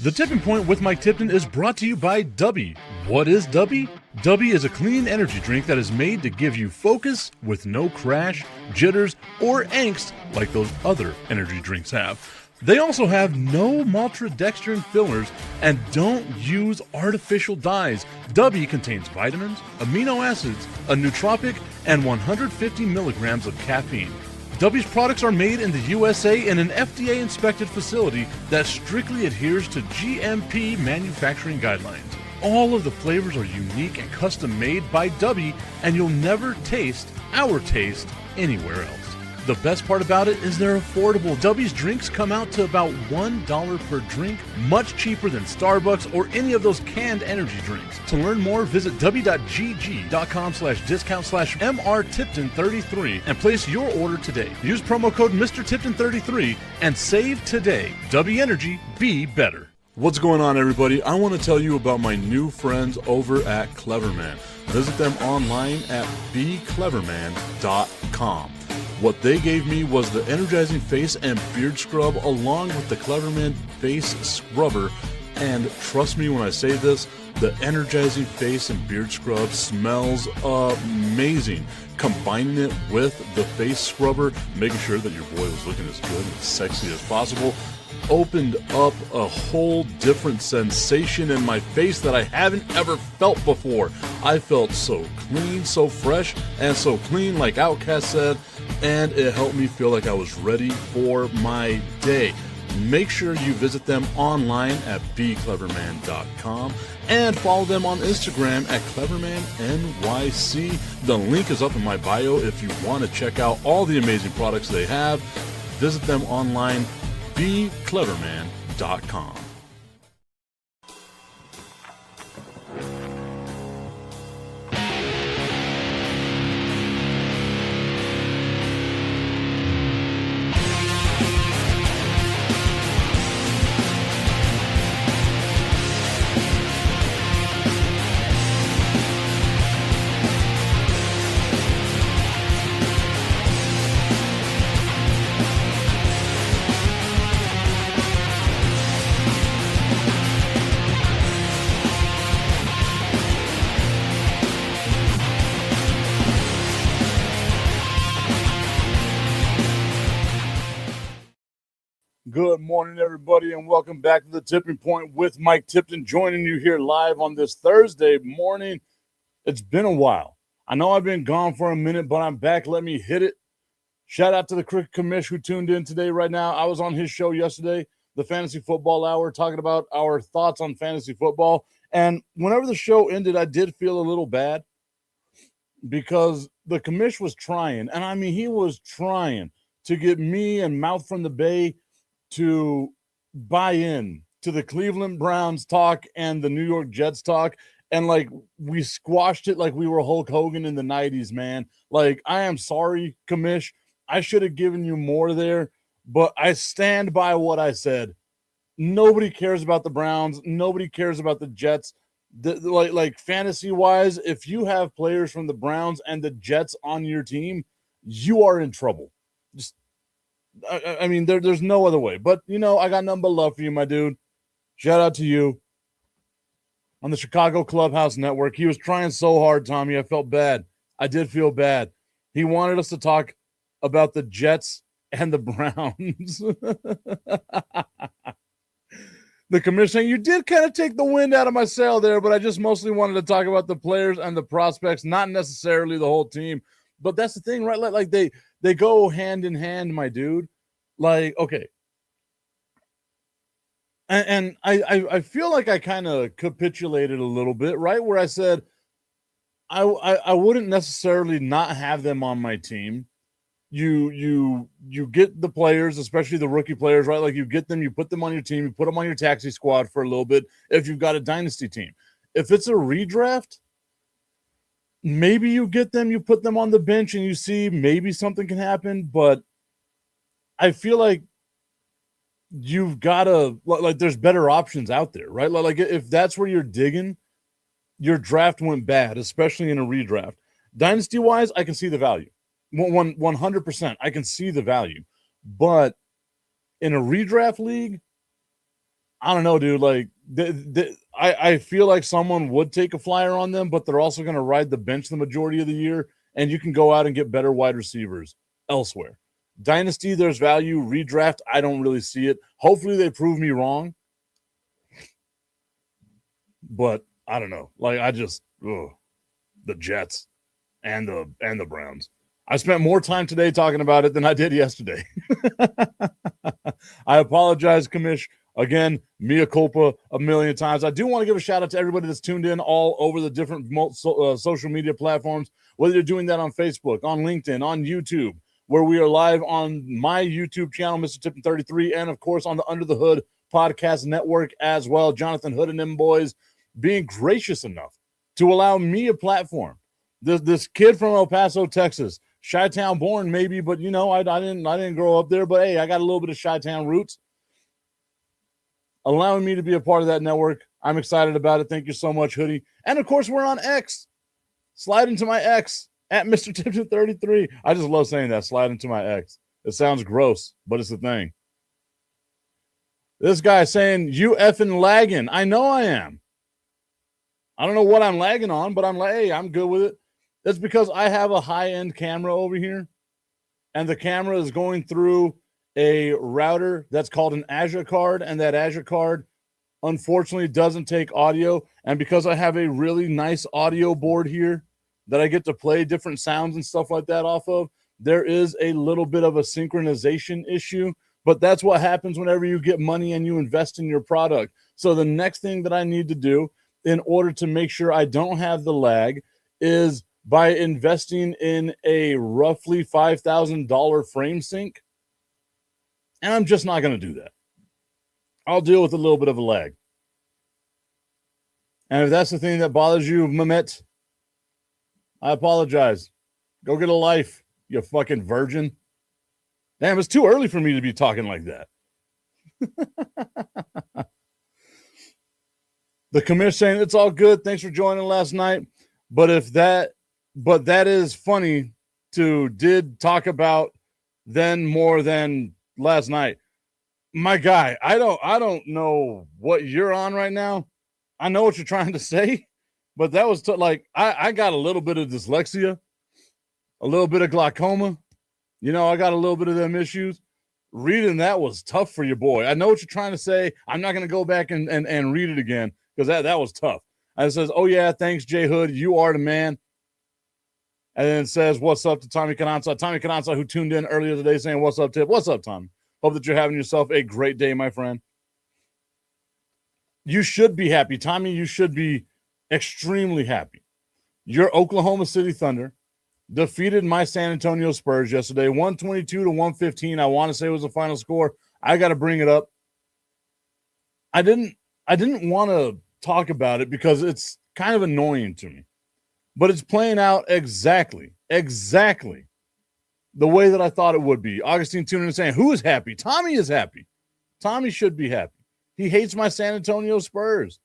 The Tipping Point with Mike Tipton is brought to you by Dubby. What is Dubby? Dubby is a clean energy drink that is made to give you focus with no crash, jitters, or angst like those other energy drinks have. They also have no maltodextrin fillers and don't use artificial dyes. Dubby contains vitamins, amino acids, a nootropic, and 150 milligrams of caffeine. Dubby's products are made in the USA in an FDA-inspected facility that strictly adheres to GMP manufacturing guidelines. All of the flavors are unique and custom-made by Dubby, and you'll never taste our taste anywhere else. The best part about it is they're affordable. Dubby's drinks come out to about $1 per drink, much cheaper than Starbucks or any of those canned energy drinks. To learn more, visit w.gg.com/discount/MRTipton33 and place your order today. Use promo code MrTipton33 and save today. Dubby Energy, be better. What's going on, everybody? I want to tell you about my new friends over at Cleverman. Visit them online at becleverman.com. What they gave me was the energizing face and beard scrub along with the Cleverman face scrubber. And trust me when I say this, the energizing face and beard scrub smells amazing. Combining it with the face scrubber, making sure that your boy was looking as good and sexy as possible, opened up a whole different sensation in my face that I haven't ever felt before. I felt so clean, so fresh, and so clean, like Outcast said, and it helped me feel like I was ready for my day. Make sure you visit them online at becleverman.com and follow them on Instagram at clevermannyc. The link is up in my bio if you want to check out all the amazing products they have. Visit them online, becleverman.com. Good morning, everybody, and welcome back to the Tipping Point with Mike Tipton, joining you here live on this Thursday morning. It's been a while. I know I've been gone for a minute, but I'm back. Let me hit it. Shout out to the Cricket Commish who tuned in today right now. I was on his show yesterday, the Fantasy Football Hour, talking about our thoughts on fantasy football. And whenever the show ended, I did feel a little bad because the Commish was trying, and I mean, he was trying to get me and Mouth from the Bay to buy in to the Cleveland Browns talk and the New York Jets talk. And like, we squashed it like we were Hulk Hogan in the 90s, man. Like, I am sorry, Commish. I should have given you more there, but I stand by what I said. Nobody cares about the Browns. Nobody cares about the Jets. Like fantasy wise, if you have players from the Browns and the Jets on your team, you are in trouble. Just, I mean, there's no other way. But, you know, I got nothing but love for you, my dude. Shout out to you on the Chicago Clubhouse Network. He was trying so hard, Tommy. I felt bad. I did feel bad. He wanted us to talk about the Jets and the Browns. The commissioner, you did kind of take the wind out of my sail there, but I just mostly wanted to talk about the players and the prospects, not necessarily the whole team. But that's the thing, right? Like they go hand in hand, my dude. Like, okay. And I feel like I kind of capitulated a little bit, right? Where I said I wouldn't necessarily not have them on my team. You get the players, especially the rookie players, right? Like, you get them, you put them on your team, you put them on your taxi squad for a little bit if you've got a dynasty team. If it's a redraft, maybe you get them, you put them on the bench, and you see maybe something can happen. But I feel like you've got to, like, there's better options out there, right? Like, if that's where you're digging, your draft went bad, especially in a redraft. Dynasty-wise, I can see the value. 100%. I can see the value. But in a redraft league, I don't know, dude. Like, I feel like someone would take a flyer on them, but they're also going to ride the bench the majority of the year, and you can go out and get better wide receivers elsewhere. Dynasty, there's value. Redraft, I don't really see it. Hopefully, they prove me wrong, but I don't know. Like, the Jets and the Browns. I spent more time today talking about it than I did yesterday. I apologize, Commish. Again, mea culpa a million times. I do want to give a shout out to everybody that's tuned in all over the different social media platforms, whether you're doing that on Facebook, on LinkedIn, on YouTube, where we are live on my YouTube channel, Mr. Tipton 33, and of course on the Under the Hood podcast network as well. Jonathan Hood and them boys being gracious enough to allow me a platform. This kid from El Paso, Texas, Chi-Town born maybe, but you know, I didn't grow up there, but hey, I got a little bit of Chi-Town roots. Allowing me to be a part of that network. I'm excited about it. Thank you so much, Hoodie. And of course, we're on X. Slide into my X at Mr. Tipton 33. I just love saying that. Slide into my X. It sounds gross, but it's the thing. This guy saying, you effing lagging. I know I am. I don't know what I'm lagging on, but I'm like, hey, I'm good with it. It's because I have a high-end camera over here, and the camera is going through a router that's called an Azure card, and that Azure card, unfortunately, doesn't take audio. And because I have a really nice audio board here that I get to play different sounds and stuff like that off of, there is a little bit of a synchronization issue. But that's what happens whenever you get money and you invest in your product. So the next thing that I need to do in order to make sure I don't have the lag is by investing in a roughly $5,000 frame sync. And I'm just not going to do that. I'll deal with a little bit of a lag. And if that's the thing that bothers you, Mehmet, I apologize. Go get a life, you fucking virgin. Damn, it's too early for me to be talking like that. The commish saying it's all good. Thanks for joining last night. But that is funny did talk about then more than last night. My guy, I don't know what you're on right now. I know what you're trying to say, but that was I got a little bit of dyslexia, a little bit of glaucoma. You know, I got a little bit of them issues. Reading that was tough for your boy. I know what you're trying to say. I'm not going to go back and read it again because that was tough. And it says, oh, yeah, thanks, Jay Hood. You are the man. And then it says, what's up to Tommy Cananza? Tommy Cananza, who tuned in earlier today saying, what's up, Tip? What's up, Tommy? Hope that you're having yourself a great day, my friend. You should be happy. Tommy, you should be extremely happy. Your Oklahoma City Thunder defeated my San Antonio Spurs yesterday, 122-115. I want to say was the final score. I got to bring it up. I didn't want to talk about it because it's kind of annoying to me. But it's playing out exactly the way that I thought it would be. Augustine tuning in saying, who is happy? Tommy is happy. Tommy should be happy. He hates my San Antonio Spurs.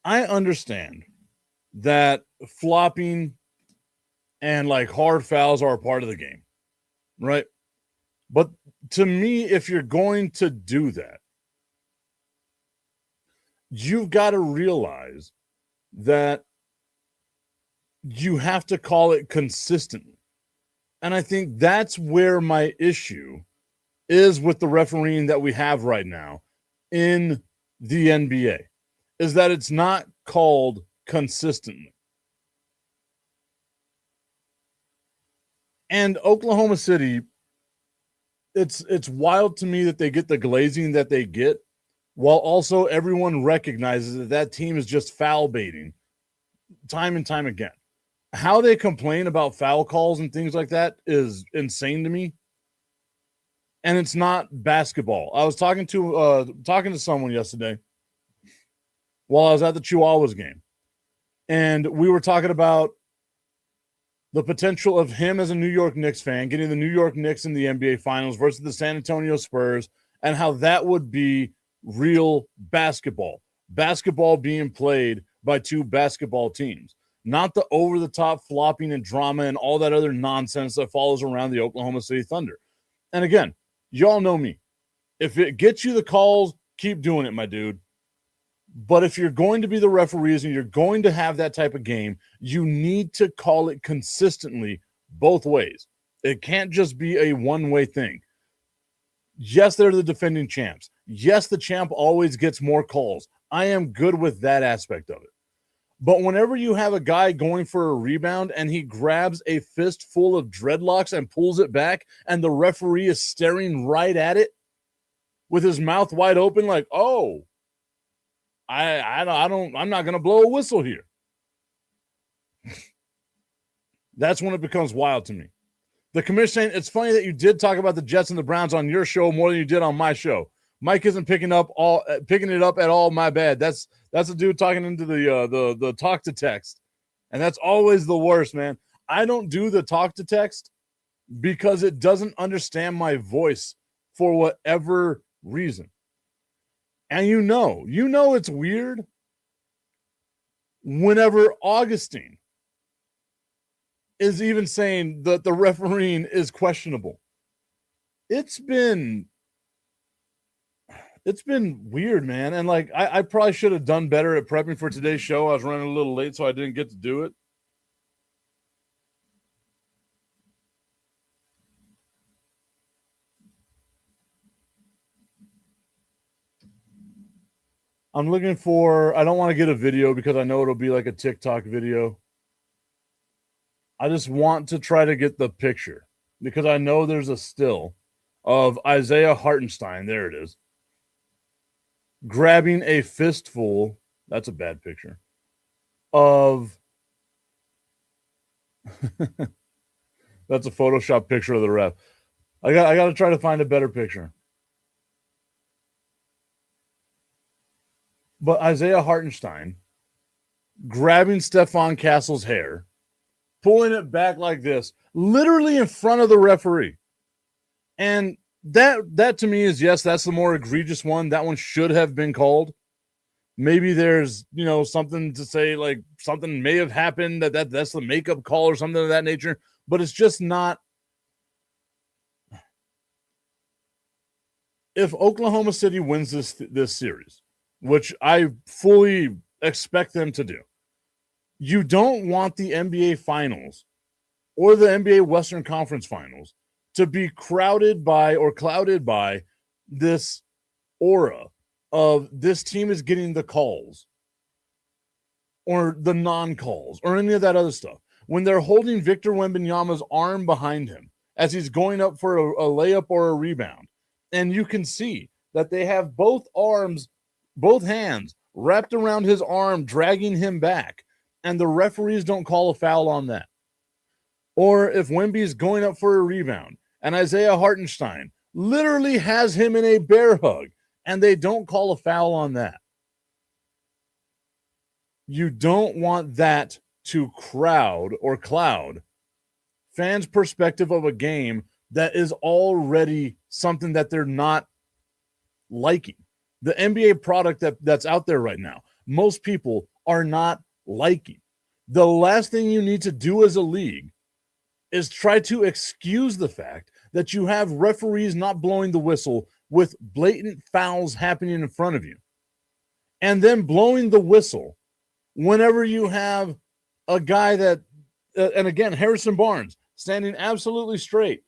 I understand that flopping and like hard fouls are a part of the game, right? But to me, if you're going to do that, you've got to realize that you have to call it consistently. And I think that's where my issue is with the refereeing that we have right now in the NBA, is that it's not called consistently. And Oklahoma City, it's wild to me that they get the glazing that they get, while also everyone recognizes that team is just foul baiting time and time again. How they complain about foul calls and things like that is insane to me. And it's not basketball. I was talking to someone yesterday while I was at the Chihuahuas game, and we were talking about the potential of him as a New York Knicks fan getting the New York Knicks in the NBA Finals versus the San Antonio Spurs, and how that would be real basketball being played by two basketball teams. not the over-the-top flopping and drama and all that other nonsense that follows around the Oklahoma City Thunder. And again, y'all know me. If it gets you the calls, keep doing it, my dude. But if you're going to be the referees and you're going to have that type of game, you need to call it consistently both ways. It can't just be a one-way thing. Yes, they're the defending champs. Yes, the champ always gets more calls. I am good with that aspect of it. But whenever you have a guy going for a rebound and he grabs a fistful of dreadlocks and pulls it back and the referee is staring right at it with his mouth wide open like, oh, I'm not going to blow a whistle here. That's when it becomes wild to me. The commissioner saying, it's funny that you did talk about the Jets and the Browns on your show more than you did on my show. Mike isn't picking it up at all. My bad. That's a dude talking into the talk to text, and that's always the worst, man. I don't do the talk to text because it doesn't understand my voice for whatever reason. And you know it's weird whenever Augustine is even saying that the refereeing is questionable. It's been weird, man. And like, I probably should have done better at prepping for today's show. I was running a little late, so I didn't get to do it. I'm looking for, I don't want to get a video because I know it'll be like a TikTok video. I just want to try to get the picture because I know there's a still of Isaiah Hartenstein. There it is. Grabbing a fistful, that's a bad picture, of that's a Photoshop picture of the ref. I got to try to find a better picture. But Isaiah Hartenstein grabbing Stephon Castle's hair, pulling it back like this, literally in front of the referee. And that to me is, yes, that's the more egregious one. That one should have been called. Maybe there's, something to say, like something may have happened that's the makeup call or something of that nature, but it's just not. If Oklahoma City wins this series, which I fully expect them to do, you don't want the NBA Finals or the NBA Western Conference Finals to be crowded by or clouded by this aura of this team is getting the calls or the non-calls or any of that other stuff. When they're holding Victor Wembanyama's arm behind him as he's going up for a layup or a rebound, and you can see that they have both hands wrapped around his arm, dragging him back, and the referees don't call a foul on that. Or if Wemby is going up for a rebound and Isaiah Hartenstein literally has him in a bear hug and they don't call a foul on that. You don't want that to crowd or cloud fans' perspective of a game that is already something that they're not liking. The NBA product that's out there right now, most people are not liking. The last thing you need to do as a league is try to excuse the fact that you have referees not blowing the whistle with blatant fouls happening in front of you, and then blowing the whistle whenever you have a guy that, and again, Harrison Barnes standing absolutely straight.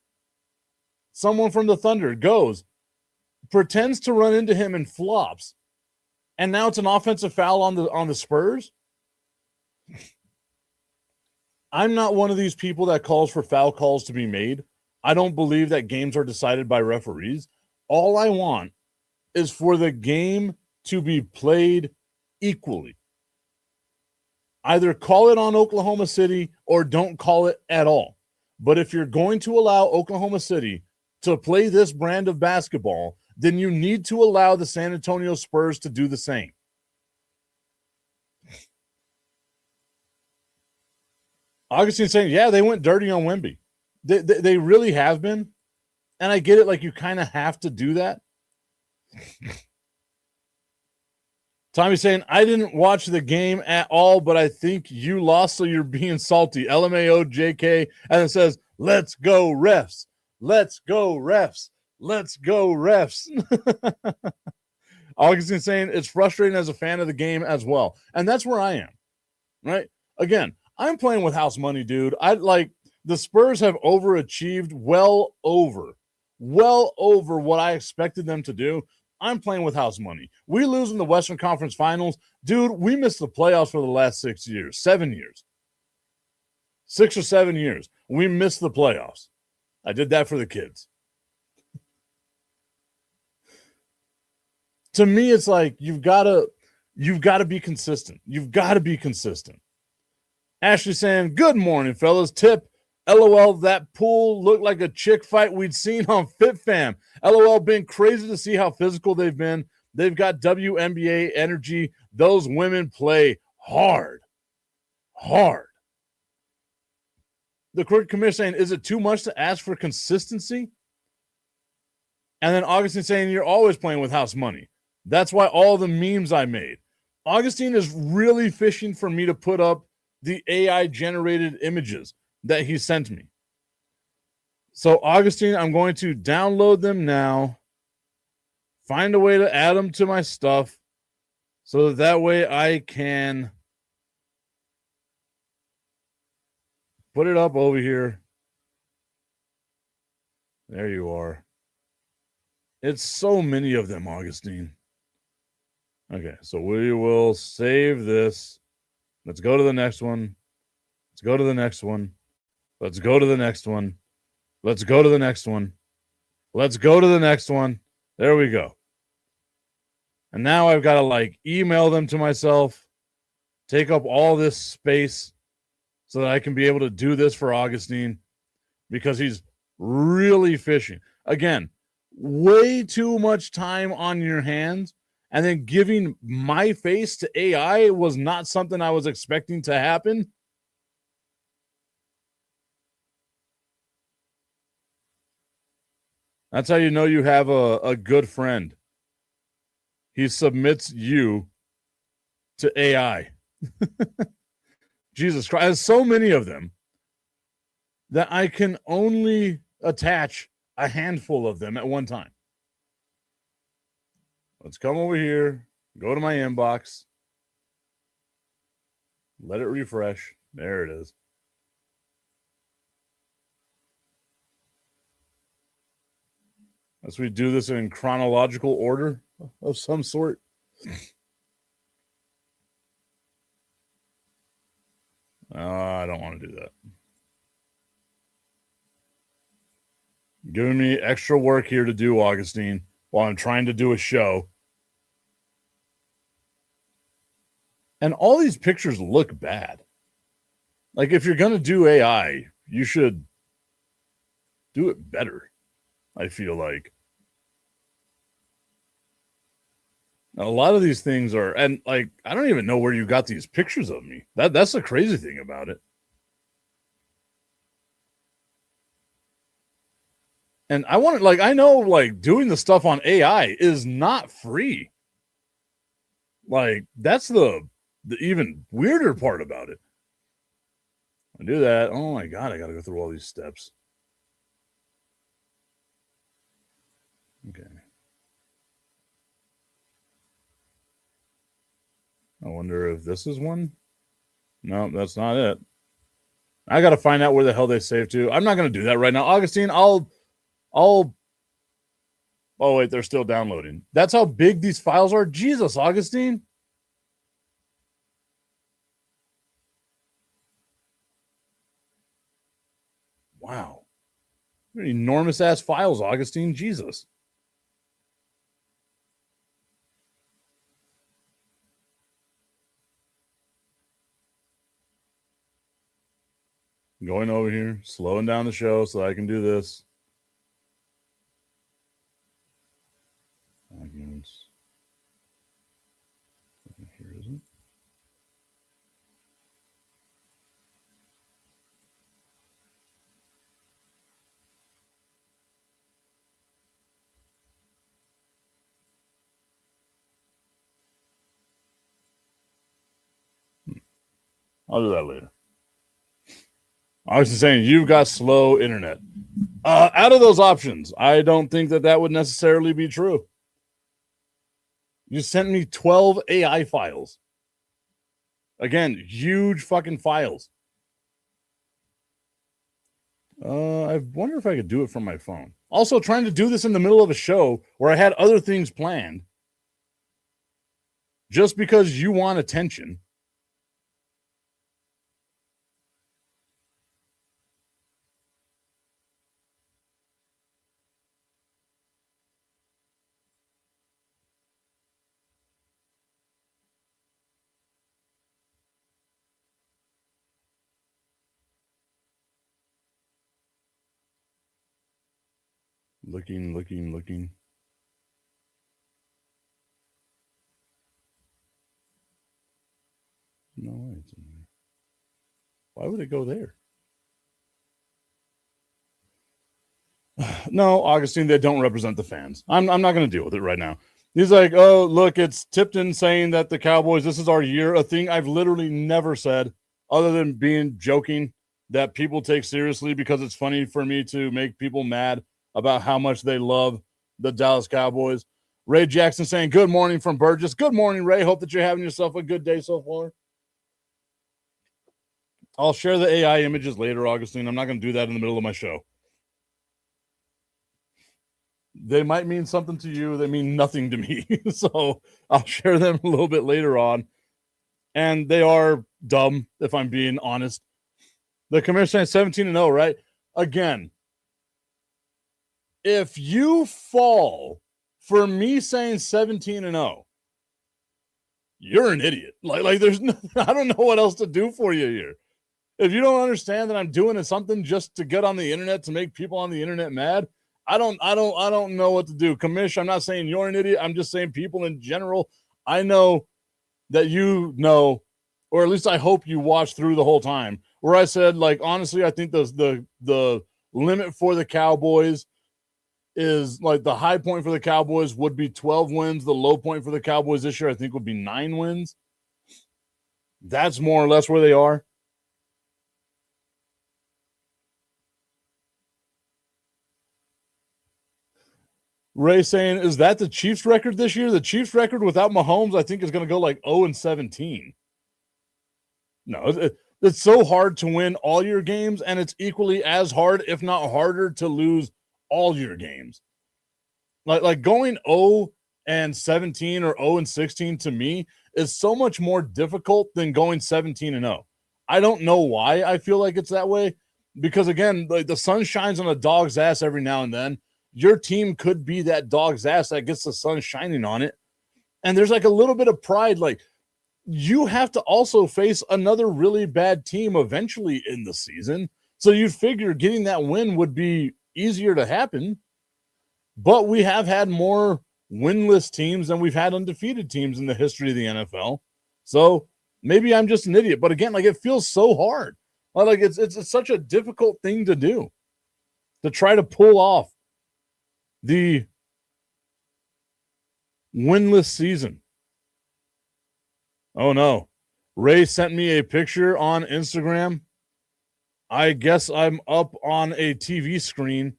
Someone from the Thunder pretends to run into him and flops, and now it's an offensive foul on the Spurs. I'm not one of these people that calls for foul calls to be made. I don't believe that games are decided by referees. All I want is for the game to be played equally. Either call it on Oklahoma City or don't call it at all. But if you're going to allow Oklahoma City to play this brand of basketball, then you need to allow the San Antonio Spurs to do the same. Augustine saying, yeah, they went dirty on Wemby. They really have been. And I get it, like you kind of have to do that. Tommy's saying, I didn't watch the game at all, but I think you lost, so you're being salty. LMAO, JK. And it says, let's go, refs. Let's go, refs. Let's go, refs. Augustine saying, it's frustrating as a fan of the game as well. And that's where I am, right? Again, I'm playing with house money, dude. I like the Spurs have overachieved well over what I expected them to do. I'm playing with house money. We lose in the Western Conference Finals. Dude, we missed the playoffs for the last 6 years, 7 years. 6 or 7 years. We missed the playoffs. I did that for the kids. To me, it's like you've got to be consistent. You've got to be consistent. Ashley saying, good morning, fellas. Tip, LOL, that pool looked like a chick fight we'd seen on FitFam. LOL, been crazy to see how physical they've been. They've got WNBA energy. Those women play hard. Hard. The Crooked Commissioner saying, is it too much to ask for consistency? And then Augustine saying, you're always playing with house money. That's why all the memes I made. Augustine is really fishing for me to put up the AI-generated images that he sent me. So, Augustine, I'm going to download them now, find a way to add them to my stuff so that way I can put it up over here. There you are. It's so many of them, Augustine. Okay, so we will save this. Let's go to the next one. Let's go to the next one. Let's go to the next one. Let's go to the next one. Let's go to the next one. There we go. And now I've got to like email them to myself, take up all this space so that I can be able to do this for Augustine because he's really fishing. Again, way too much time on your hands. And then giving my face to AI was not something I was expecting to happen. That's how you know you have a good friend. He submits you to AI. Jesus Christ. There's so many of them that I can only attach a handful of them at one time. Let's come over here, go to my inbox, let it refresh. There it is. As we do this in chronological order of some sort. I don't want to do that. Giving me extra work here to do, Augustine, while I'm trying to do a show. And all these pictures look bad. Like, if you're going to do AI, you should do it better, I feel like. Now, a lot of these things are, and like, I don't even know where you got these pictures of me. That's the crazy thing about it. And I want to, like, I know, like, doing the stuff on AI is not free. Like, that's the even weirder part about it. I do that. Oh my God, I got to go through all these steps. Okay. I wonder if this is one. No, that's not it. I got to find out where the hell they saved to. I'm not going to do that right now. Augustine, I'll. Oh, wait, they're still downloading. That's how big these files are? Jesus, Augustine. Wow. They're enormous ass files, Augustine. Jesus. Going over here, slowing down the show so I can do this. Documents. Here is it. I'll do that later. I was just saying, you've got slow internet. Out of those options, I don't think that would necessarily be true. You sent me 12 AI files. Again, huge fucking files. I wonder if I could do it from my phone. Also, trying to do this in the middle of a show where I had other things planned just because you want attention. Looking. No, it's in there. Why would it go there? No, Augustine, they don't represent the fans. I'm not going to deal with it right now. He's like, oh, look, it's Tipton saying that the Cowboys, this is our year. A thing I've literally never said other than being joking that people take seriously because it's funny for me to make people mad about how much they love the Dallas Cowboys. Ray Jackson saying, good morning from Burgess. Good morning, Ray. Hope that you're having yourself a good day so far. I'll share the AI images later, Augustine. I'm not going to do that in the middle of my show. They might mean something to you. They mean nothing to me. So I'll share them a little bit later on. And they are dumb, if I'm being honest. The commissioner saying 17-0, right? Again, if you fall for me saying 17-0, you're an idiot. Like there's no, I don't know what else to do for you here. If you don't understand that I'm doing something just to get on the internet to make people on the internet mad, I don't know what to do. Commish, I'm not saying you're an idiot. I'm just saying people in general. I know that you know, or at least I hope you watched through the whole time, where I said, like, honestly, I think the limit for the Cowboys is, like, the high point for the Cowboys would be 12 wins. The low point for the Cowboys this year, I think, would be 9 wins. That's more or less where they are. Ray saying, is that the Chiefs record this year? The Chiefs record without Mahomes, I think, is going to go like 0-17. No, it's so hard to win all your games, and it's equally as hard, if not harder, to lose all your games. Like going 0-17 or 0-16 to me is so much more difficult than going 17-0. I don't know why I feel like it's that way, because again, like, the sun shines on a dog's ass every now and then. Your team could be that dog's ass that gets the sun shining on it. And there's like a little bit of pride. Like, you have to also face another really bad team eventually in the season. So you'd figure getting that win would be easier to happen. But we have had more winless teams than we've had undefeated teams in the history of the NFL. So maybe I'm just an idiot. But again, like, it feels so hard. Like it's such a difficult thing to do, to try to pull off the winless season. Oh no. Ray sent me a picture on Instagram. I guess I'm up on a TV screen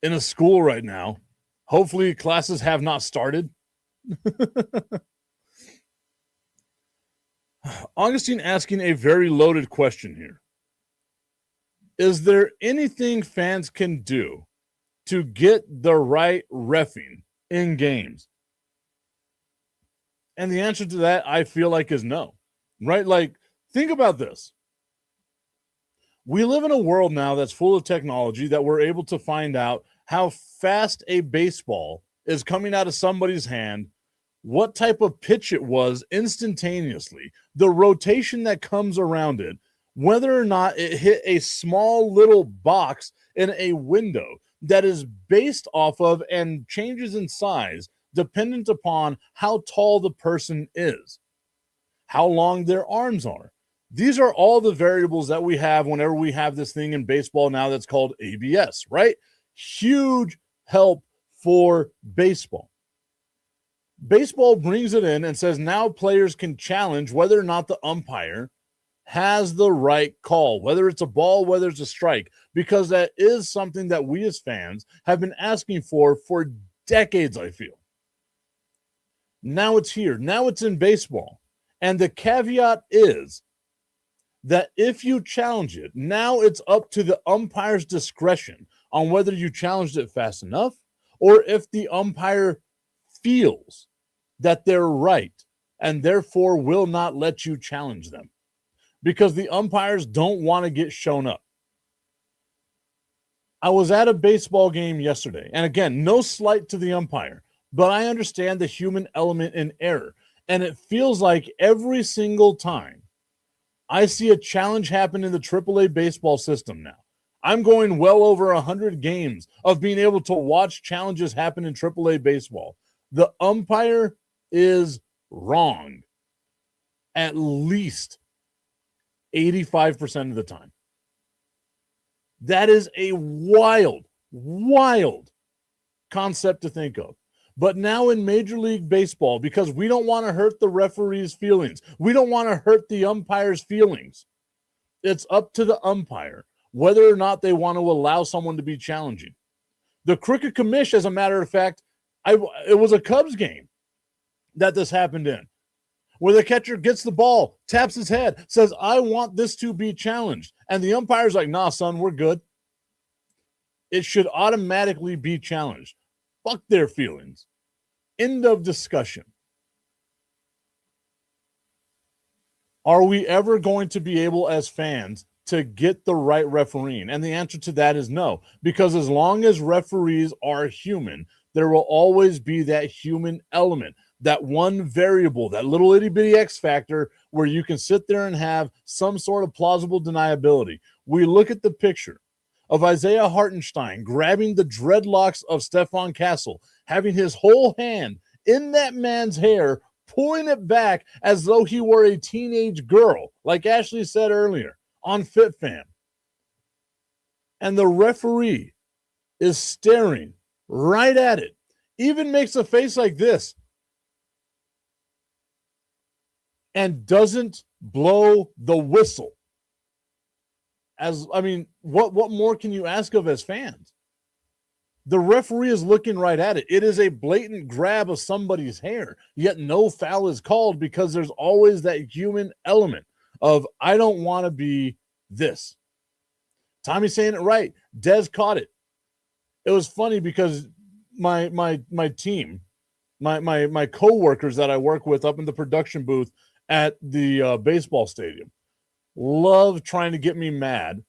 in a school right now. Hopefully classes have not started. Augustine asking a very loaded question here. Is there anything fans can do to get the right reffing in games? And the answer to that, I feel like, is no. Right? Like, think about this. We live in a world now that's full of technology that we're able to find out how fast a baseball is coming out of somebody's hand, what type of pitch it was instantaneously, the rotation that comes around it, whether or not it hit a small little box in a window that is based off of and changes in size dependent upon how tall the person is, how long their arms are. These are all the variables that we have whenever we have this thing in baseball now that's called ABS, right? Huge help for baseball. Baseball brings it in and says now players can challenge whether or not the umpire has the right call, whether it's a ball, whether it's a strike, because that is something that we as fans have been asking for decades, I feel. Now it's here. Now it's in baseball. And the caveat is that if you challenge it, now it's up to the umpire's discretion on whether you challenged it fast enough or if the umpire feels that they're right and therefore will not let you challenge them, because the umpires don't want to get shown up. I was at a baseball game yesterday, and again, no slight to the umpire, but I understand the human element in error, and it feels like every single time I see a challenge happen in the AAA baseball system now. I'm going well over 100 games of being able to watch challenges happen in AAA baseball. The umpire is wrong at least 85% of the time. That is a wild, wild concept to think of. But now in Major League Baseball, because we don't want to hurt the referee's feelings, we don't want to hurt the umpire's feelings, it's up to the umpire whether or not they want to allow someone to be challenging. The Crooked Commish, as a matter of fact, it was a Cubs game that this happened in, where the catcher gets the ball, taps his head, says, I want this to be challenged. And the umpire's like, nah, son, we're good. It should automatically be challenged. Fuck their feelings. End of discussion. Are we ever going to be able as fans to get the right refereeing? And the answer to that is no, because as long as referees are human, there will always be that human element, that one variable, that little itty bitty X factor where you can sit there and have some sort of plausible deniability. We look at the picture of Isaiah Hartenstein grabbing the dreadlocks of Stephon Castle, having his whole hand in that man's hair, pulling it back as though he were a teenage girl, like Ashley said earlier on FitFam. And the referee is staring right at it, even makes a face like this, and doesn't blow the whistle. What more can you ask of as fans? The referee is looking right at it. It is a blatant grab of somebody's hair, yet no foul is called because there's always that human element of, I don't want to be this. Tommy's saying it right. Dez caught it. It was funny because my team, my co-workers that I work with up in the production booth at the baseball stadium, love trying to get me mad.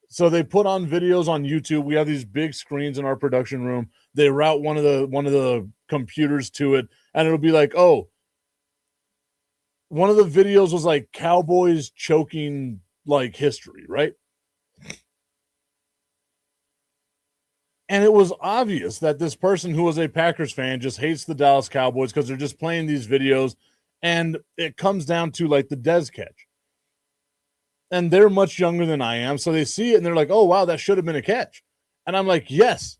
So they put on videos on YouTube. We have these big screens in our production room. They route one of the computers to it, and it'll be like, oh, one of the videos was like Cowboys choking like history, right? And it was obvious that this person who was a Packers fan just hates the Dallas Cowboys because they're just playing these videos, and it comes down to like the Dez catch. And they're much younger than I am, so they see it and they're like, oh, wow, that should have been a catch. And I'm like, yes,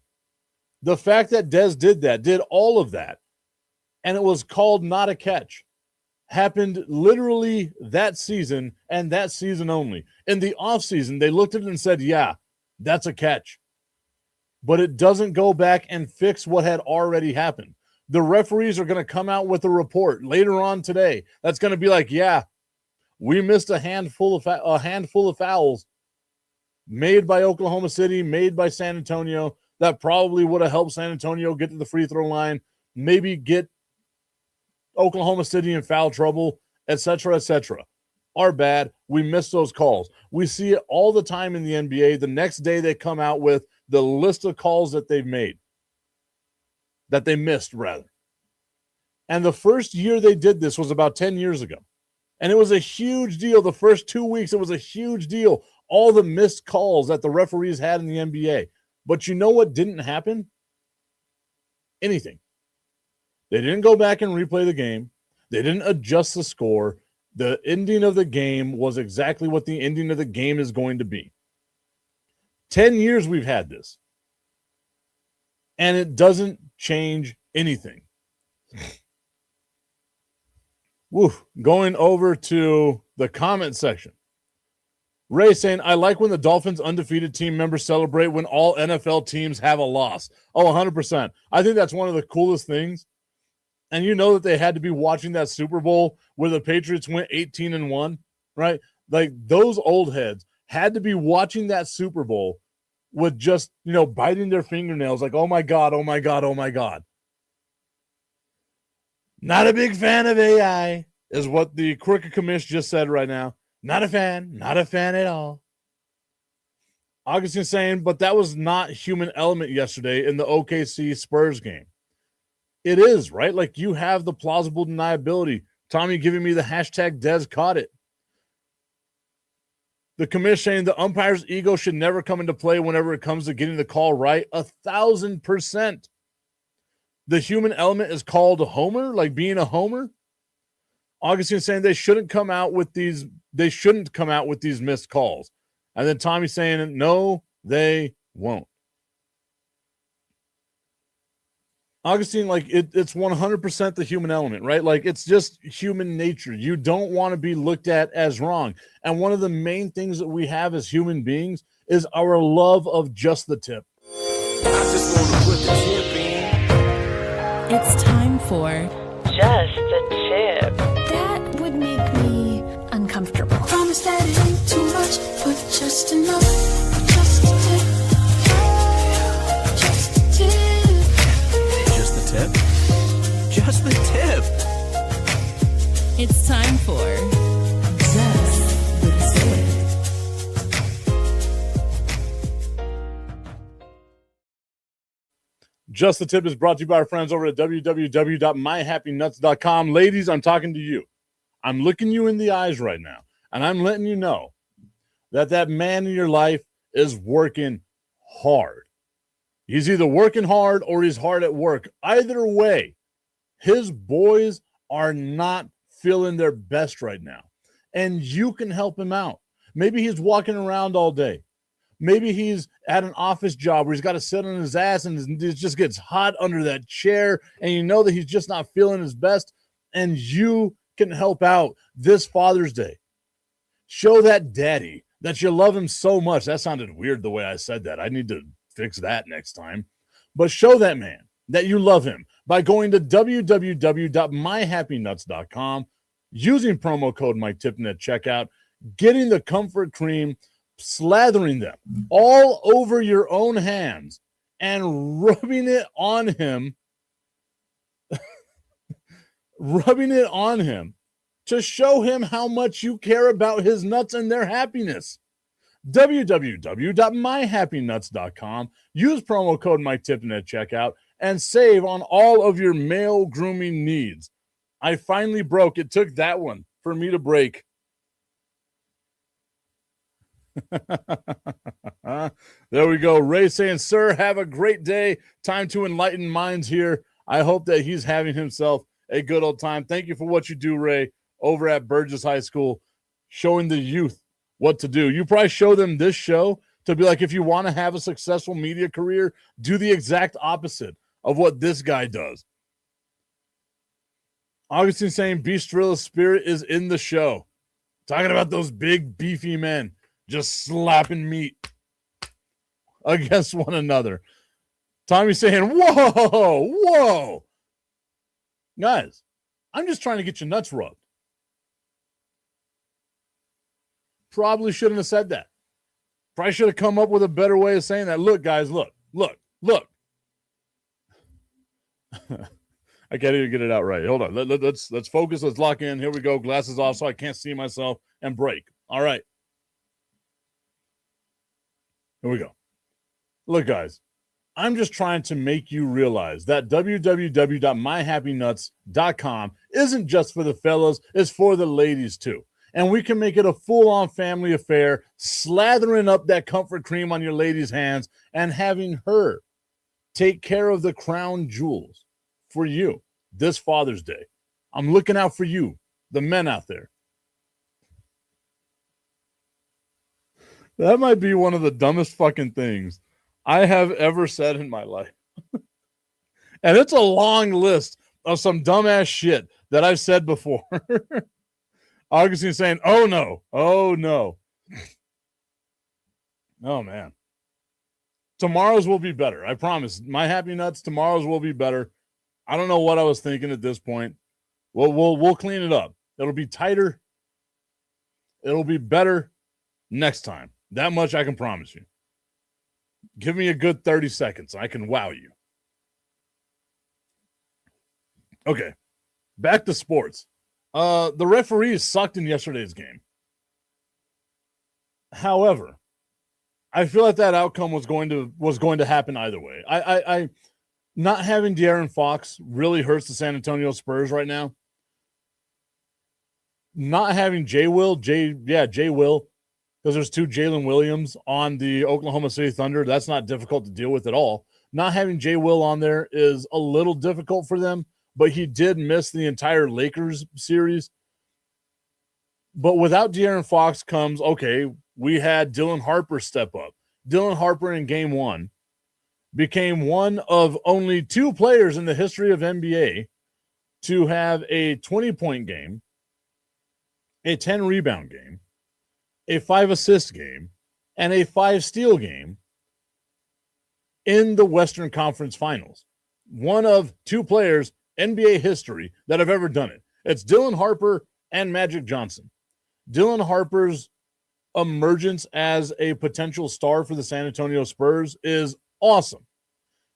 the fact that Dez did all of that, and it was called not a catch, happened literally that season and that season only. In the offseason, they looked at it and said, yeah, that's a catch. But it doesn't go back and fix what had already happened. The referees are going to come out with a report later on today that's going to be like, yeah, we missed a handful of fouls made by Oklahoma City, made by San Antonio, that probably would have helped San Antonio get to the free throw line, maybe get Oklahoma City in foul trouble, etc., etc. Our bad. We missed those calls. We see it all the time in the NBA. The next day they come out with the list of calls that they've made, that they missed, rather. And the first year they did this was about 10 years ago. And it was a huge deal. The first 2 weeks, it was a huge deal. All the missed calls that the referees had in the NBA. But you know what didn't happen? Anything. They didn't go back and replay the game. They didn't adjust the score. The ending of the game was exactly what the ending of the game is going to be. 10 years we've had this. And it doesn't change anything. Woo. Going over to the comment section. Ray saying, I like when the Dolphins undefeated team members celebrate when all NFL teams have a loss. Oh, 100%. I think that's one of the coolest things. And you know that they had to be watching that Super Bowl where the Patriots went 18-1, right? Like those old heads had to be watching that Super Bowl with just, biting their fingernails like, oh my God, oh my God, oh my God. Not a big fan of AI is what the Crooked Commish just said right now. Not a fan at all. Augustine saying, but that was not human element yesterday in the OKC Spurs game. It is, right? Like you have the plausible deniability. Tommy giving me the hashtag Dez caught it. The commish saying the umpire's ego should never come into play whenever it comes to getting the call right. 1,000%. The human element is called a homer, like being a homer. Augustine saying they shouldn't come out with these missed calls. And then Tommy saying, no, they won't. Augustine, like it's 100% the human element, right? Like it's just human nature. You don't want to be looked at as wrong. And one of the main things that we have as human beings is our love of just the tip. I just want to put the tip in. It's time for Just the Tip. That would make me uncomfortable. Promise that it ain't too much, but just enough. Just a tip. Just a tip. Just the tip. Just the tip. It's time for Just the Tip. Just the Tip is brought to you by our friends over at www.myhappynuts.com. Ladies, I'm talking to you. I'm looking you in the eyes right now, and I'm letting you know that man in your life is working hard. He's either working hard or he's hard at work. Either way, his boys are not feeling their best right now, and you can help him out. Maybe he's walking around all day. Maybe he's at an office job where he's got to sit on his ass and it just gets hot under that chair, and you know that he's just not feeling his best, and you can help out this Father's Day. Show that daddy that you love him so much. That sounded weird the way I said that. I need to fix that next time. But show that man that you love him by going to www.myhappynuts.com, using promo code Mike Tipton at checkout, getting the comfort cream, slathering them all over your own hands and rubbing it on him to show him how much you care about his nuts and their happiness. www.myhappynuts.com. Use promo code Mike Tipton at checkout and save on all of your male grooming needs. I finally broke. It took that one for me to break. There we go. Ray saying, sir, have a great day. Time to enlighten minds here. I hope that he's having himself a good old time. Thank you for what you do, Ray, over at Burgess High School, showing the youth what to do. You probably show them this show to be like, if you want to have a successful media career, do the exact opposite of what this guy does. Augustine saying, Beastrilla's spirit is in the show. Talking about those big, beefy men just slapping meat against one another. Tommy saying, whoa. Guys, I'm just trying to get your nuts rubbed. Probably shouldn't have said that. Probably should have come up with a better way of saying that. Look, guys, look. I can't even get it out right. Hold on. Let's focus. Let's lock in. Here we go. Glasses off so I can't see myself and break. All right. Here we go. Look, guys, I'm just trying to make you realize that www.myhappynuts.com isn't just for the fellas, it's for the ladies too. And we can make it a full-on family affair, slathering up that comfort cream on your lady's hands and having her take care of the crown jewels for you this Father's Day. I'm looking out for you, the men out there. That might be one of the dumbest fucking things I have ever said in my life. And it's a long list of some dumbass shit that I've said before. Augustine saying, oh, no. Oh, no. Oh, man. Tomorrow's will be better. I promise. My happy nuts, tomorrow's will be better. I don't know what I was thinking at this point. We'll clean it up. It'll be tighter. It'll be better next time. That much I can promise you. Give me a good 30 seconds. I can wow you. Okay. Back to sports. The referees sucked in yesterday's game. However, I feel like that outcome was going to happen either way. I not having De'Aaron Fox really hurts the San Antonio Spurs right now. Not having J. Will, because there's two Jalen Williams on the Oklahoma City Thunder. That's not difficult to deal with at all. Not having J. Will on there is a little difficult for them, but he did miss the entire Lakers series. But without De'Aaron Fox comes, okay, we had Dylan Harper step up. Dylan Harper in game 1 became one of only 2 players in the history of NBA to have a 20-point game, a 10-rebound game, a 5-assist game, and a 5-steal game in the Western Conference Finals. One of 2 players, NBA history, that have ever done it. It's Dylan Harper and Magic Johnson. Dylan Harper's emergence as a potential star for the San Antonio Spurs is awesome.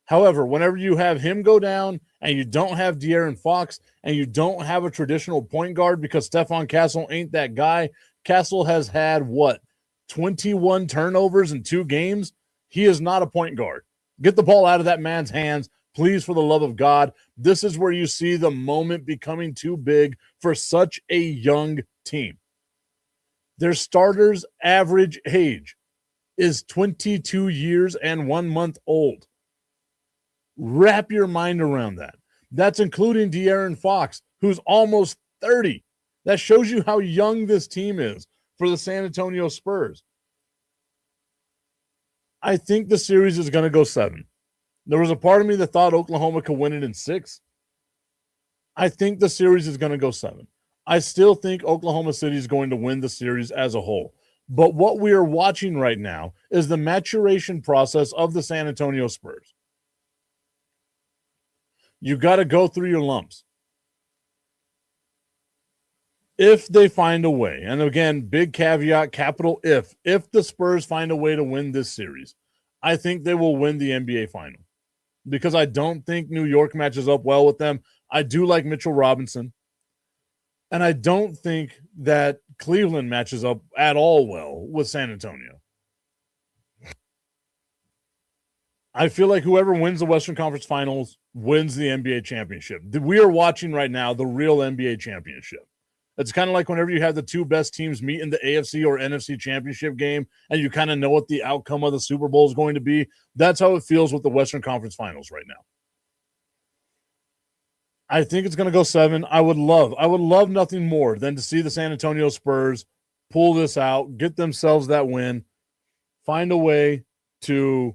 However, whenever you have him go down and you don't have De'Aaron Fox and you don't have a traditional point guard because Stephon Castle ain't that guy. Castle has had, 21 turnovers in 2 games? He is not a point guard. Get the ball out of that man's hands, please, for the love of God. This is where you see the moment becoming too big for such a young team. Their starters' average age is 22 years and 1 month old. Wrap your mind around that. That's including De'Aaron Fox, who's almost 30. That shows you how young this team is for the San Antonio Spurs. I think the series is going to go 7. There was a part of me that thought Oklahoma could win it in 6. I think the series is going to go 7. I still think Oklahoma City is going to win the series as a whole. But what we are watching right now is the maturation process of the San Antonio Spurs. You got to go through your lumps. If they find a way, and again, big caveat, capital if the Spurs find a way to win this series, I think they will win the NBA final. Because I don't think New York matches up well with them. I do like Mitchell Robinson. And I don't think that Cleveland matches up at all well with San Antonio. I feel like whoever wins the Western Conference Finals wins the NBA championship. We are watching right now the real NBA championship. It's kind of like whenever you have the 2 best teams meet in the AFC or NFC championship game and you kind of know what the outcome of the Super Bowl is going to be. That's how it feels with the Western Conference Finals right now. I think it's going to go 7. I would love nothing more than to see the San Antonio Spurs pull this out, get themselves that win, find a way to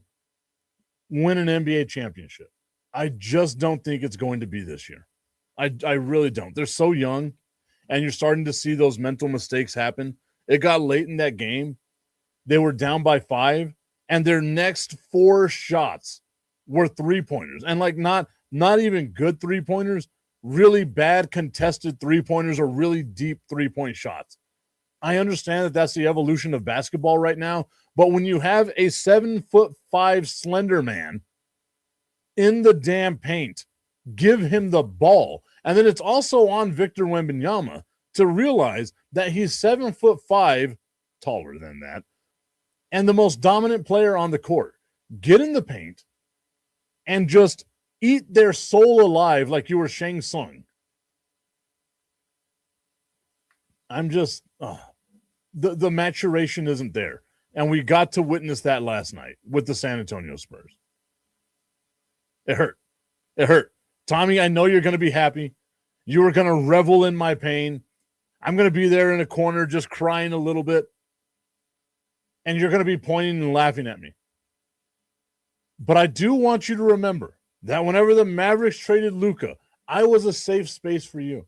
win an NBA championship. I just don't think it's going to be this year. I really don't. They're so young, and you're starting to see those mental mistakes happen. It got late in that game. They were down by 5, and their next 4 shots were 3-pointers. And not even good 3-pointers, really bad contested 3-pointers or really deep 3-point shots. I understand that that's the evolution of basketball right now, but when you have a 7'5" slender man in the damn paint, give him the ball. And then it's also on Victor Wembanyama to realize that he's 7'5", taller than that, and the most dominant player on the court. Get in the paint and just eat their soul alive like you were Shang Tsung. I'm just, the maturation isn't there. And we got to witness that last night with the San Antonio Spurs. It hurt. It hurt. Tommy, I know you're going to be happy. You are going to revel in my pain. I'm going to be there in a corner just crying a little bit. And you're going to be pointing and laughing at me. But I do want you to remember that whenever the Mavericks traded Luka, I was a safe space for you.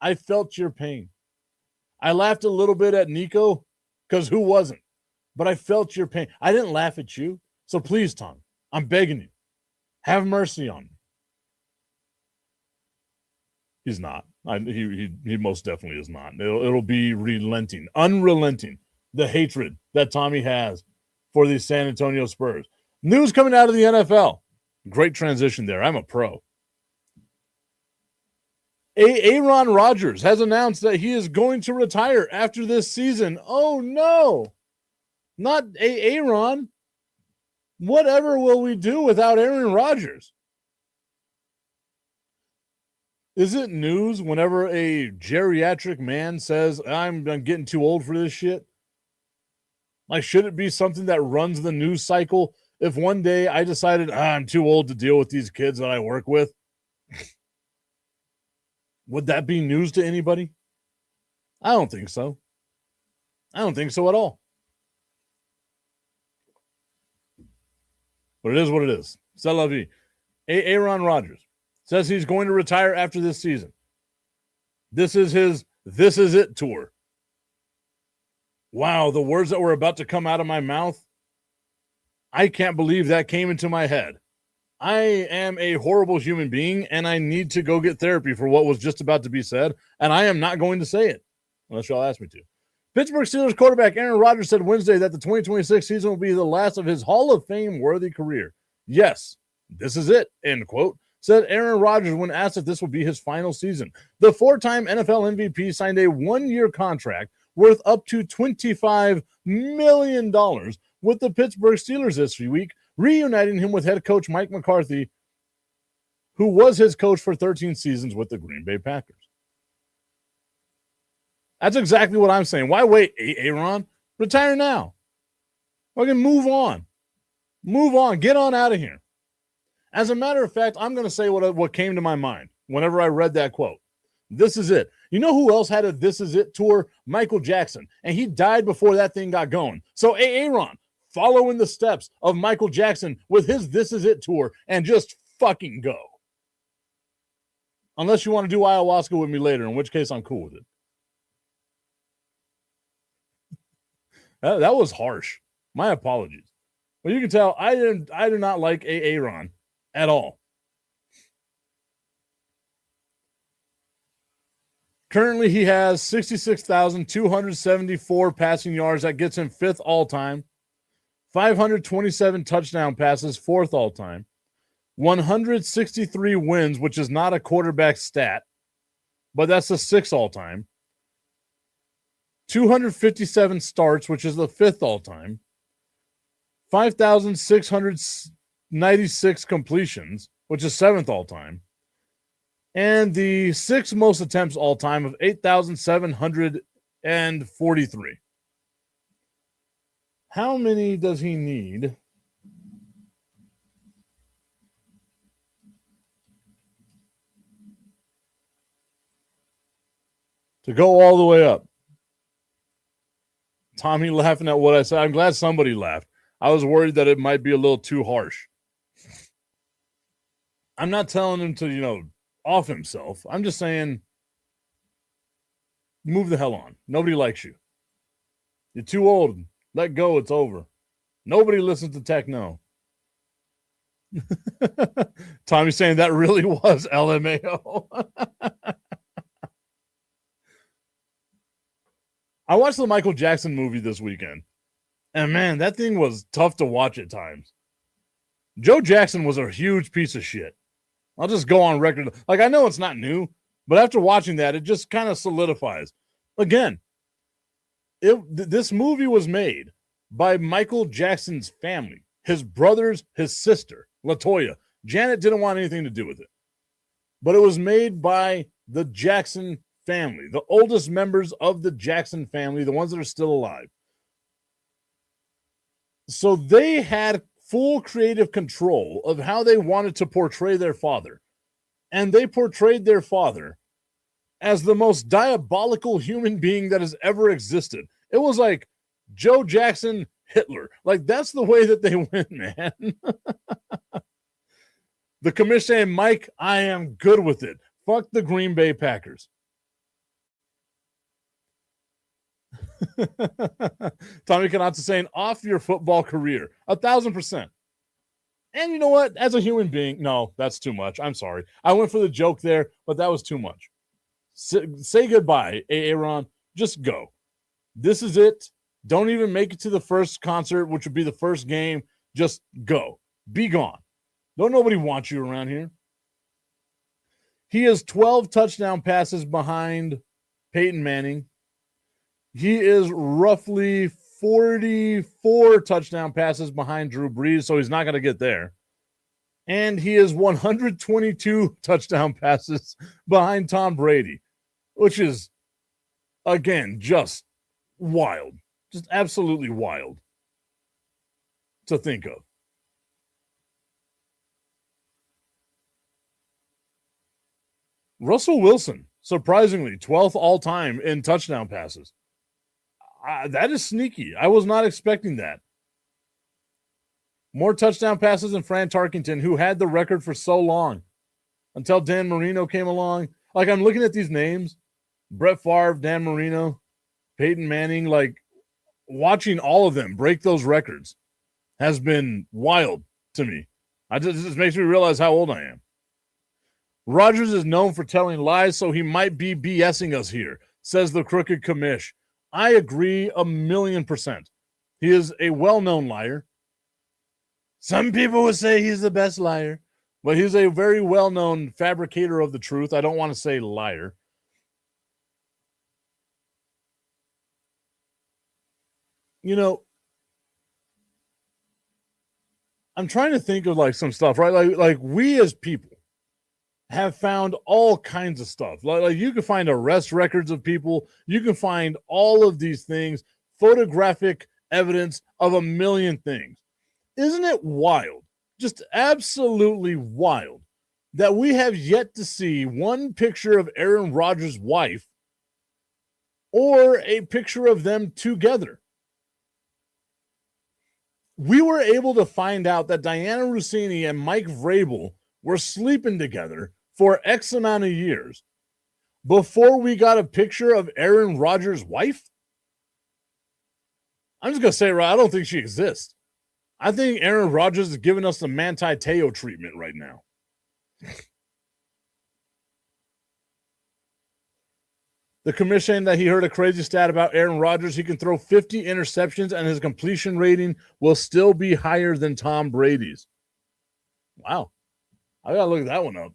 I felt your pain. I laughed a little bit at Nico because who wasn't? But I felt your pain. I didn't laugh at you. So please, Tom, I'm begging you, have mercy on me. He's not. He most definitely is not. It'll be relenting, unrelenting, the hatred that Tommy has for the San Antonio Spurs. News coming out of the NFL. Great transition there. I'm a pro. Aaron Rodgers has announced that he is going to retire after this season. Oh, no. Not Aaron. Whatever will we do without Aaron Rodgers? Is it news whenever a geriatric man says, I'm getting too old for this shit? Like, should it be something that runs the news cycle? If one day I decided I'm too old to deal with these kids that I work with, would that be news to anybody? I don't think so. I don't think so at all. But it is what it is. C'est la vie. Aaron Rodgers says he's going to retire after this season. This is his This Is It tour. Wow, the words that were about to come out of my mouth, I can't believe that came into my head. I am a horrible human being, and I need to go get therapy for what was just about to be said, and I am not going to say it, unless y'all ask me to. Pittsburgh Steelers quarterback Aaron Rodgers said Wednesday that the 2026 season will be the last of his Hall of Fame-worthy career. Yes, this is it, end quote, said Aaron Rodgers when asked if this would be his final season. The four-time NFL MVP signed a one-year contract worth up to $25 million with the Pittsburgh Steelers this week, reuniting him with head coach Mike McCarthy, who was his coach for 13 seasons with the Green Bay Packers. That's exactly what I'm saying. Why wait, Aaron? Retire now. Fucking move on. Move on. Get on out of here. As a matter of fact, I'm going to say what came to my mind whenever I read that quote. This is it. You know who else had a This Is It tour? Michael Jackson. And he died before that thing got going. So, Aaron, follow in the steps of Michael Jackson with his This Is It tour and just fucking go. Unless you want to do ayahuasca with me later, in which case I'm cool with it. That was harsh. My apologies. But you can tell I do not like Aaron at all. Currently, he has 66,274 passing yards. That gets him fifth all-time. 527 touchdown passes, fourth all-time. 163 wins, which is not a quarterback stat, but that's the sixth all-time. 257 starts, which is the fifth all-time. 5,696 completions, which is seventh all-time. And the sixth most attempts all-time of 8,743. How many does he need to go all the way up? Tommy laughing at what I said. I'm glad somebody laughed. I was worried that it might be a little too harsh. I'm not telling him to, off himself. I'm just saying, move the hell on. Nobody likes you. You're too old. Let go. It's over. Nobody listens to techno. Tommy's saying that really was LMAO. I watched the Michael Jackson movie this weekend. And man, that thing was tough to watch at times. Joe Jackson was a huge piece of shit. I'll just go on record. Like, I know it's not new, but after watching that, it just kind of solidifies. Again, this movie was made by Michael Jackson's family, his brothers, his sister, LaToya. Janet didn't want anything to do with it. But it was made by the Jackson family, the oldest members of the Jackson family, the ones that are still alive. So they had full creative control of how they wanted to portray their father. And they portrayed their father as the most diabolical human being that has ever existed. It was like Joe Jackson, Hitler. Like, that's the way that they went, man. The commissioner saying, Mike, I am good with it. Fuck the Green Bay Packers. Tommy Kanata saying, off your football career. 1,000%. And you know what? As a human being, no, that's too much. I'm sorry. I went for the joke there, but that was too much. Say goodbye, Aaron. Just go. This is it. Don't even make it to the first concert, which would be the first game. Just go. Be gone. Don't nobody want you around here. He has 12 touchdown passes behind Peyton Manning. He is roughly 44 touchdown passes behind Drew Brees, so he's not going to get there. And he is 122 touchdown passes behind Tom Brady, which is, again, just wild. Just absolutely wild to think of. Russell Wilson, surprisingly, 12th all-time in touchdown passes. That is sneaky. I was not expecting that. More touchdown passes than Fran Tarkenton, who had the record for so long until Dan Marino came along. Like, I'm looking at these names, Brett Favre, Dan Marino, Peyton Manning, like, watching all of them break those records has been wild to me. It just makes me realize how old I am. Rodgers is known for telling lies, so he might be BSing us here, says the crooked commish. I agree 1,000,000%. He is a well-known liar. Some people would say he's the best liar, but he's a very well-known fabricator of the truth. I don't want to say liar. You know, I'm trying to think of like some stuff, right? Like we as people have found all kinds of stuff. Like you can find arrest records of people. You can find all of these things, photographic evidence of a million things. Isn't it wild? Just absolutely wild that we have yet to see one picture of Aaron Rodgers' wife or a picture of them together. We were able to find out that Diana Rossini and Mike Vrabel were sleeping together for X amount of years before we got a picture of Aaron Rodgers' wife. I'm just going to say, right, I don't think she exists. I think Aaron Rodgers is giving us the Manti Te'o treatment right now. The commission that he heard a crazy stat about Aaron Rodgers. He can throw 50 interceptions and his completion rating will still be higher than Tom Brady's. Wow. I got to look that one up.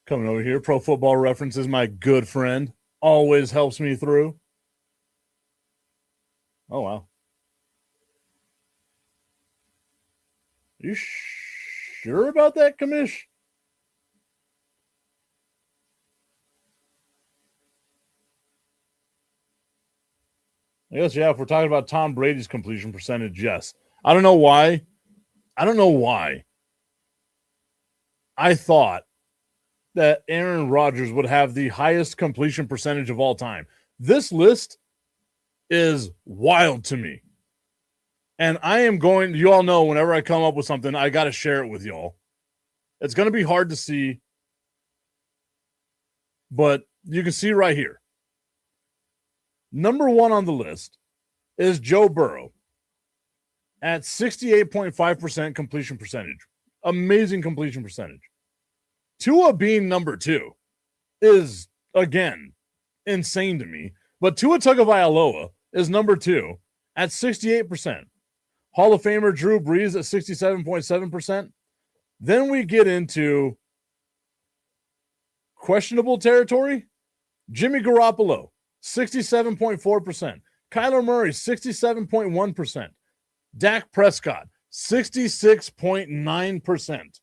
Coming over here, Pro Football Reference is my good friend. Always helps me through. Oh, wow. Are you sure about that, commish? I guess, yeah, if we're talking about Tom Brady's completion percentage, yes. I don't know why. I thought that Aaron Rodgers would have the highest completion percentage of all time. This list is wild to me. And I am going, you all know, whenever I come up with something, I got to share it with y'all. It's going to be hard to see, but you can see right here. Number one on the list is Joe Burrow at 68.5% completion percentage. Amazing completion percentage. Tua being number two is, again, insane to me. But Tua Tagovailoa is number two at 68%. Hall of Famer Drew Brees at 67.7%. Then we get into questionable territory. Jimmy Garoppolo, 67.4%. Kyler Murray, 67.1%. Dak Prescott, 66.9%.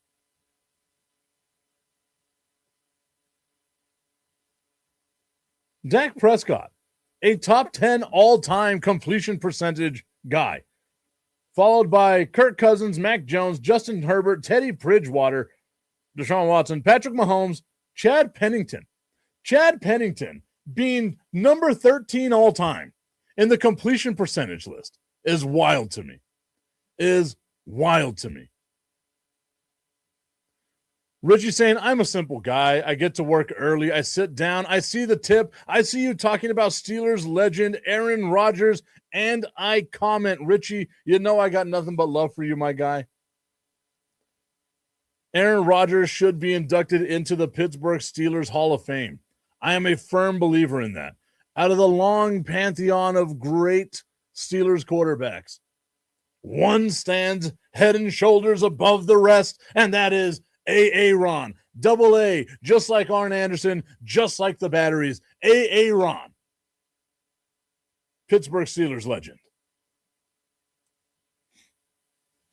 Dak Prescott, a top 10 all-time completion percentage guy. followed by Kirk Cousins, Mac Jones, Justin Herbert, Teddy Bridgewater, Deshaun Watson, Patrick Mahomes, Chad Pennington. Chad Pennington being number 13 all time in the completion percentage list is wild to me. Richie saying, I'm a simple guy. I get to work early. I sit down. I see the tip. I see you talking about Steelers legend Aaron Rodgers, and I comment, Richie, you know I got nothing but love for you, my guy. Aaron Rodgers should be inducted into the Pittsburgh Steelers Hall of Fame. I am a firm believer in that. Out of the long pantheon of great Steelers quarterbacks, one stands head and shoulders above the rest, and that is Aaron. Double A, just like Arn Anderson, just like the Batteries. Aaron. Pittsburgh Steelers legend.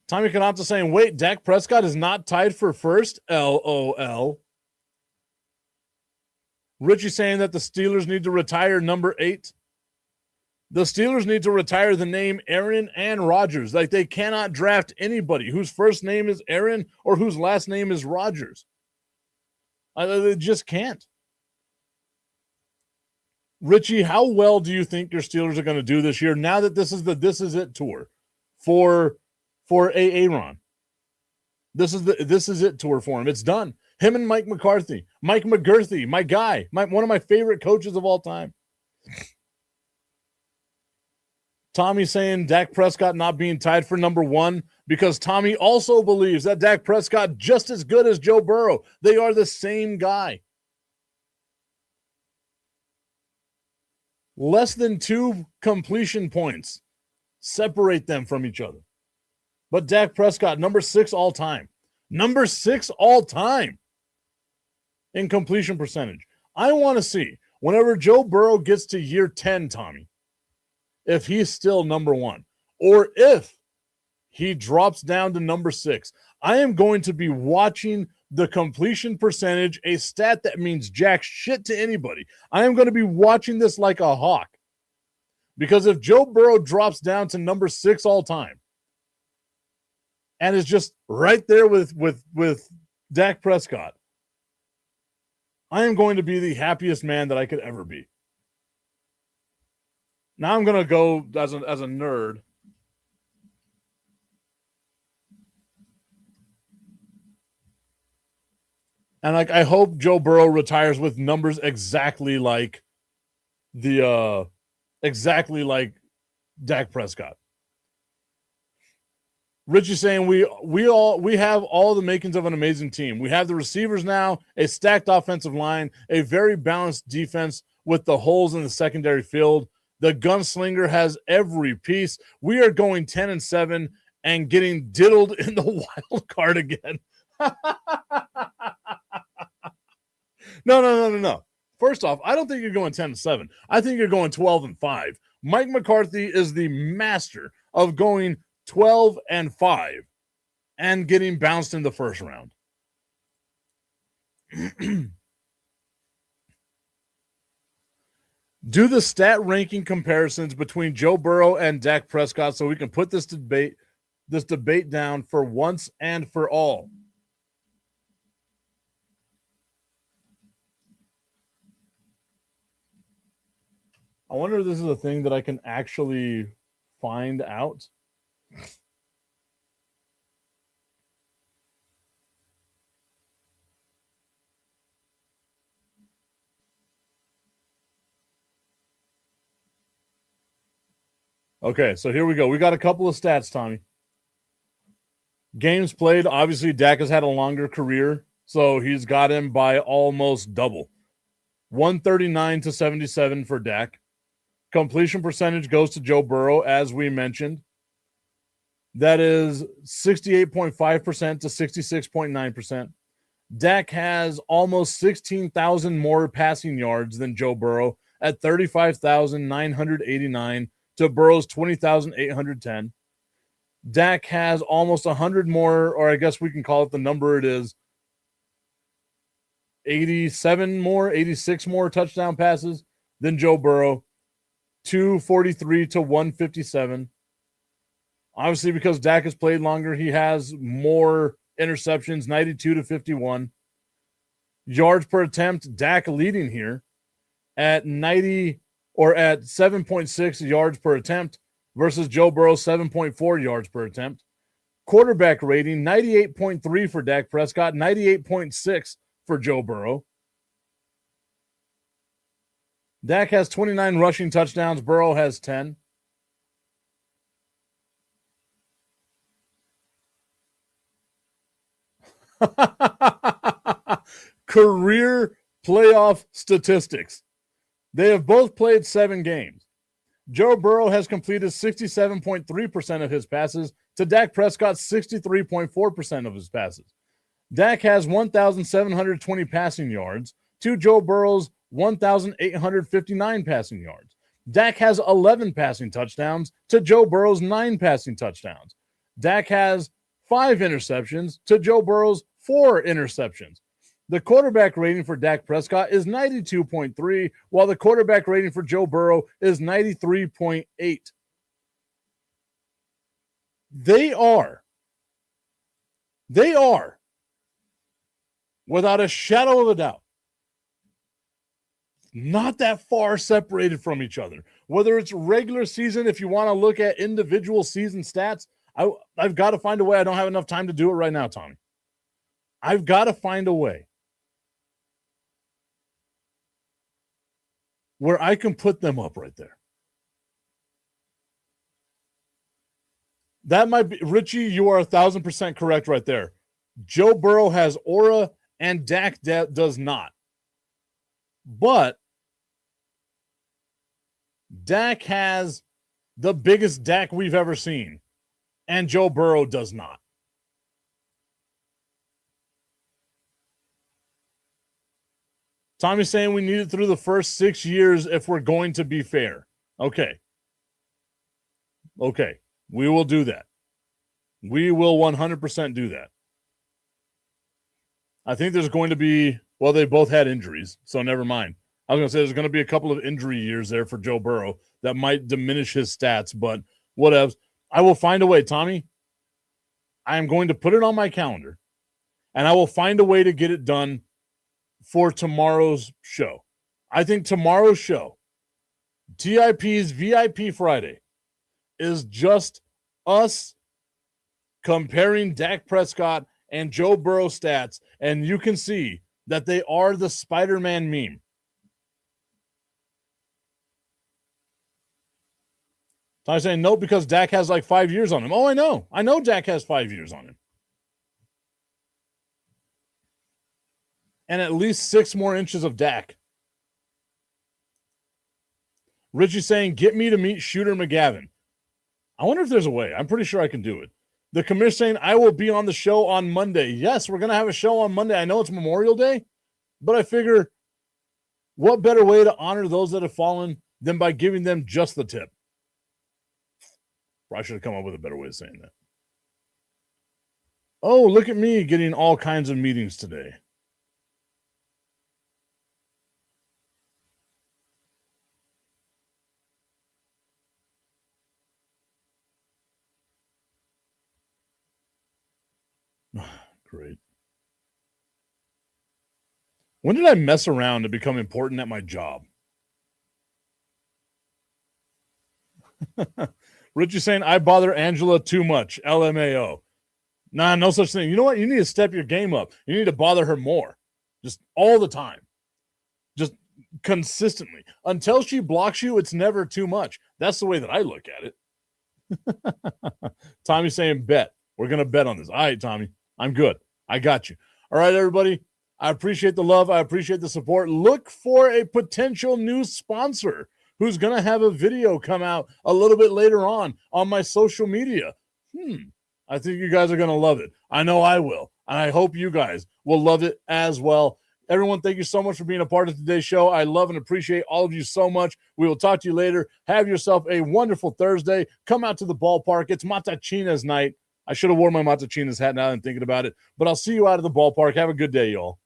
Tommy Canata saying, wait, Dak Prescott is not tied for first? LOL. Richie saying that the Steelers need to retire number 8. The Steelers need to retire the name Aaron and Rodgers. Like, they cannot draft anybody whose first name is Aaron or whose last name is Rodgers. They just can't. Richie, how well do you think your Steelers are going to do this year now that this is the This Is It tour for Aaron? This is it tour for him. It's done. Him and Mike McCarthy, my guy, one of my favorite coaches of all time. Tommy saying Dak Prescott not being tied for number 1 because Tommy also believes that Dak Prescott just as good as Joe Burrow. They are the same guy. Less than 2 completion points separate them from each other. But Dak Prescott, number 6 all time. Number 6 all time in completion percentage. I want to see, whenever Joe Burrow gets to year 10, Tommy, if he's still number 1, or if he drops down to number 6. I am going to be watching the completion percentage, a stat that means jack shit to anybody. I am going to be watching this like a hawk. Because if Joe Burrow drops down to number 6 all time and is just right there with Dak Prescott, I am going to be the happiest man that I could ever be. Now I'm going to go as a nerd. And I hope Joe Burrow retires with numbers exactly like Dak Prescott. Richie saying we have all the makings of an amazing team. We have the receivers now, a stacked offensive line, a very balanced defense with the holes in the secondary field. The gunslinger has every piece. We are going 10-7 and getting diddled in the wild card again. No. First off, I don't think you're going 10-7. I think you're going 12-5. Mike McCarthy is the master of going 12-5 and getting bounced in the first round. Do the stat ranking comparisons between Joe Burrow and Dak Prescott so we can put this debate down for once and for all. I wonder if this is a thing that I can actually find out. Okay, so here we go. We got a couple of stats, Tommy. Games played. Obviously, Dak has had a longer career, so he's got him by almost double. 139-77 for Dak. Completion percentage goes to Joe Burrow, as we mentioned. That is 68.5% to 66.9%. Dak has almost 16,000 more passing yards than Joe Burrow at 35,989 to Burrow's 20,810. Dak has almost 100 more, or I guess we can call it the number it is, 86 more touchdown passes than Joe Burrow, 243 to 157. Obviously, because Dak has played longer, he has more interceptions, 92 to 51. Yards per attempt, Dak leading here at 90 or at 7.6 yards per attempt versus Joe Burrow, 7.4 yards per attempt. Quarterback rating, 98.3 for Dak Prescott, 98.6 for Joe Burrow. Dak has 29 rushing touchdowns. Burrow has 10. Career playoff statistics. They have both played 7 games. Joe Burrow has completed 67.3% of his passes to Dak Prescott's 63.4% of his passes. Dak has 1,720 passing yards to Joe Burrow's 1,859 passing yards. Dak has 11 passing touchdowns to Joe Burrow's 9 passing touchdowns. Dak has 5 interceptions to Joe Burrow's 4 interceptions. The quarterback rating for Dak Prescott is 92.3, while the quarterback rating for Joe Burrow is 93.8. They are, without a shadow of a doubt, not that far separated from each other. Whether it's regular season, if you want to look at individual season stats, I've got to find a way. I don't have enough time to do it right now, Tommy. I've got to find a way where I can put them up right there. That might be, Richie, you are 1,000% correct right there. Joe Burrow has aura and Dak does not. But Dak has the biggest Dak we've ever seen, and Joe Burrow does not. Tommy's saying we need it through the first 6 years if we're going to be fair. Okay. We will do that. We will 100% do that. I think there's going to be, well, they both had injuries, so never mind. I was going to say there's going to be a couple of injury years there for Joe Burrow that might diminish his stats, but whatever. I will find a way, Tommy. I am going to put it on my calendar, and I will find a way to get it done for tomorrow's show. I think tomorrow's show, TIP's VIP Friday, is just us comparing Dak Prescott and Joe Burrow stats, and you can see that they are the Spider-Man meme. So I'm saying no because Dak has like 5 years on him. Oh, I know. I know Dak has 5 years on him. And at least 6 more inches of Dak. Richie's saying, get me to meet Shooter McGavin. I wonder if there's a way. I'm pretty sure I can do it. The commissioner saying, I will be on the show on Monday. Yes, we're going to have a show on Monday. I know it's Memorial Day, but I figure what better way to honor those that have fallen than by giving them just the tip? I should have come up with a better way of saying that. Oh, look at me getting all kinds of meetings today. Great. When did I mess around to become important at my job? Richie saying, I bother Angela too much. LMAO. Nah, no such thing. You know what? You need to step your game up. You need to bother her more. Just all the time. Just consistently. Until she blocks you, it's never too much. That's the way that I look at it. Tommy's saying, bet. We're going to bet on this. All right, Tommy. I'm good. I got you. All right, everybody. I appreciate the love. I appreciate the support. Look for a potential new sponsor who's going to have a video come out a little bit later on my social media. I think you guys are going to love it. I know I will. And I hope you guys will love it as well. Everyone, thank you so much for being a part of today's show. I love and appreciate all of you so much. We will talk to you later. Have yourself a wonderful Thursday. Come out to the ballpark. It's Matachina's night. I should have worn my Matachinas hat now and thinking about it. But I'll see you out of the ballpark. Have a good day, y'all.